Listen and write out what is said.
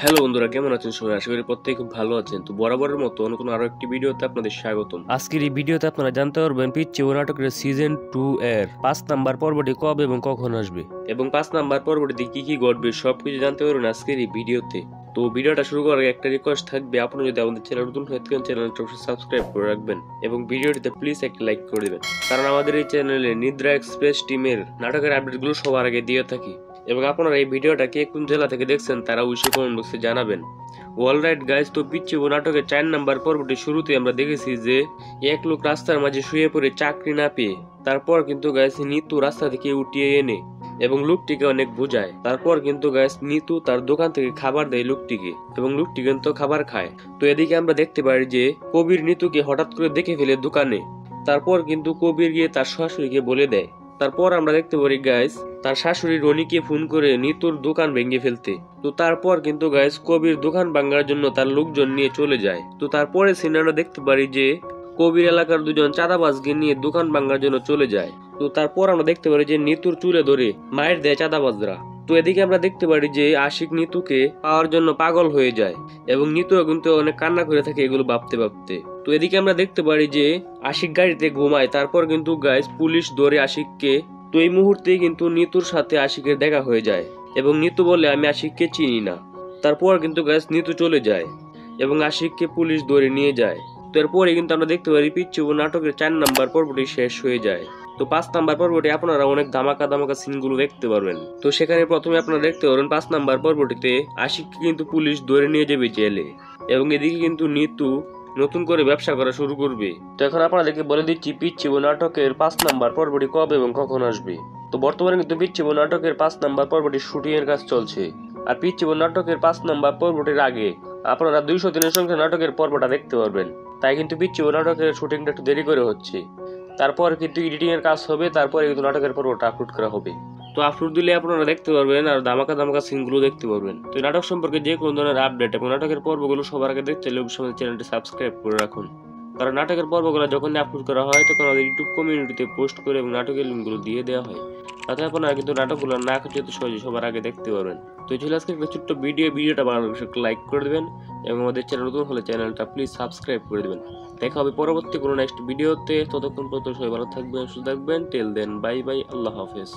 Hello বন্ধুরা, কেমন আছেন সবাই? আশা করি প্রত্যেকে খুব ভালো আছেন। তো বরাবরের মতো নতুন আরো একটি ভিডিওতে আপনাদের স্বাগতম। আজকের এই ভিডিওতে আপনারা জানতে পারবেন পিচ্চি ও নাটকের সিজন 2 এর 5 নাম্বার পর্বটি কবে এবং কখন আসবে এবং 5 নাম্বার পর্বটিতে কি কি ঘটবে সবকিছু জানতে পারবেন আজকের এই ভিডিওতে। তো ভিডিওটা শুরু করার আগে একটা রিকোয়েস্ট থাকবে, আপনি যদি আমাদের চ্যানেল নতুন হয়ে থাকেন চ্যানেলটা অবশ্যই সাবস্ক্রাইব করে রাখবেন এবং ভিডিওটিতে প্লিজ একটা লাইক করে দিবেন, কারণ আমাদের এই চ্যানেলে নিদ্রা এক্সপ্রেস টিমের নাটকের আপডেটগুলো সবার আগে দিয়ে থাকি। এবং আপনারা এই ভিডিওটা কে কোন জেলা থেকে দেখছেন তারা অবশ্যই কমেন্ট বক্সে জানাবেন। অলরাইট গাইজ, তো পিচ্চি ও নাটকের 4 নাম্বার পর্বটি শুরুতে আমরা দেখেছি যে এক লোক রাস্তার মাঝে শুয়ে পড়ে চাকরি না পেয়ে তারপর কিন্তু গাইজ নিতু রাস্তা থেকে উঠিয়ে এনে এবং লোকটিকে অনেক বোঝায়। তারপর কিন্তু গাইজ নিতু তার দোকান থেকে খাবার দেয় লোকটিকে এবং লোকটি কিন্তু খাবার খায়। তো এদিকে আমরা দেখতে পারি যে কবির নিতুকে হঠাৎ করে দেখে ফেলে দোকানে। তারপর কিন্তু কবির গিয়ে তার শাশুড়িকে বলে দেয়। তারপর আমরা দেখতে পারি গাইজ তার শাশুড়ি রনিকে ফোন করে নিতুর দোকান ভেঙে ফেলতে। তো তারপর কিন্তু গাইজ কবির দোকান ভাঙার জন্য তার লোকজন নিয়ে চলে যায়। তো তারপরে সিনেমাটা দেখতে পারি যে কবির এলাকার দুজন চাঁদাবাজকে নিয়ে দোকান ভাঙার জন্য চলে যায়। তো তারপর আমরা দেখতে পারি যে নিতুর চুলে ধরে মায়ের দেয় চাঁদাবাজরা। তো এদিকে আমরা দেখতে পারি যে আশিক নিতুকে পাওয়ার জন্য পাগল হয়ে যায় এবং নিতু কিন্তু অনেক কান্না করে থাকে এগুলো ভাবতে ভাবতে। তো এদিকে আমরা দেখতে পারি যে আশিক গাড়িতে ঘুমায়। তারপর কিন্তু গাইজ পুলিশ ধরে আশিককে। তো এই মুহূর্তে কিন্তু নিতুর সাথে আশিকের দেখা হয়ে যায় এবং নিতু বলে আমি আশিককে চিনি না। তারপর কিন্তু গাইজ নিতু চলে যায় এবং আশিককে পুলিশ ধরে নিয়ে যায়। তো এরপরে কিন্তু আমরা দেখতে পারি পিচ্চি ও নাটকের 4 নাম্বার পর্বটি শেষ হয়ে যায়। তো 5 নাম্বার পর্বটি আপনারা অনেক ধামাকা ধামাকা সিনগুলো দেখতে পারবেন। তো সেখানে প্রথমে আপনারা দেখতে পারবেন 5 নাম্বার পর্বটিতে আশিককে কিন্তু পুলিশ ধরে নিয়ে যাবে জেলে এবং এদিকে কিন্তু নিতু নতুন করে ব্যবসা করা শুরু করবে। তো এখন আপনাদেরকে বলে দিচ্ছি পিচ্চি ও নাটকের 5 নাম্বার পর্বটি কবে এবং কখন আসবে। তো বর্তমানে কিন্তু পিচ্চি ও নাটকের 5 নাম্বার পর্বটি শুটিং এর কাজ চলছে। আর পিচ্চি ও নাটকের 5 নাম্বার পর্বটির আগে আপনারা 200 দিনের সংখ্যা নাটকের পর্বটা দেখতে পারবেন। তাই কিন্তু পিচ্চি ও নাটকের শুটিংটা একটু দেরি করে হচ্ছে। তারপর কিন্তু এডিটিং এর কাজ হবে, তারপরে কিন্তু নাটকের পর্বটা আপলোড করা হবে। তো আপলোড দিলে আপনারা দেখতে পারবেন আর ধামাকা ধামাকা সিনগুলো দেখতে পারবেন। তো নাটক সম্পর্কে যে কোনো ধরনের আপডেট এবং নাটকের পর্বগুলো সবার আগে দেখতে চাইলে অবশ্যই চ্যানেলটি সাবস্ক্রাইব করে রাখুন, কারণ নাটকের পর্বগুলো যখন আপলোড করা হয় তখন আমাদের ইউটিউব কমিউনিটিতে পোস্ট করে এবং নাটকের লিঙ্কগুলো দিয়ে দেওয়া হয়। তাতে আপনারা কিন্তু নাটকগুলো না খুঁজে সহজে সবার আগে দেখতে পারবেন। তো এই ছিল আজকে একটা ছোট্ট ভিডিওটা ভালো লাগলে একটা লাইক করে দেবেন এবং আমাদের চ্যানেল নতুন হলে চ্যানেলটা প্লিজ সাবস্ক্রাইব করে দেবেন। দেখা হবে পরবর্তী কোনো নেক্সট ভিডিওতে। ততক্ষণ পর্যন্ত সবাই ভালো থাকবেন, সুস্থ থাকবেন। টিল দেন বাই বাই, আল্লাহ হাফেজ।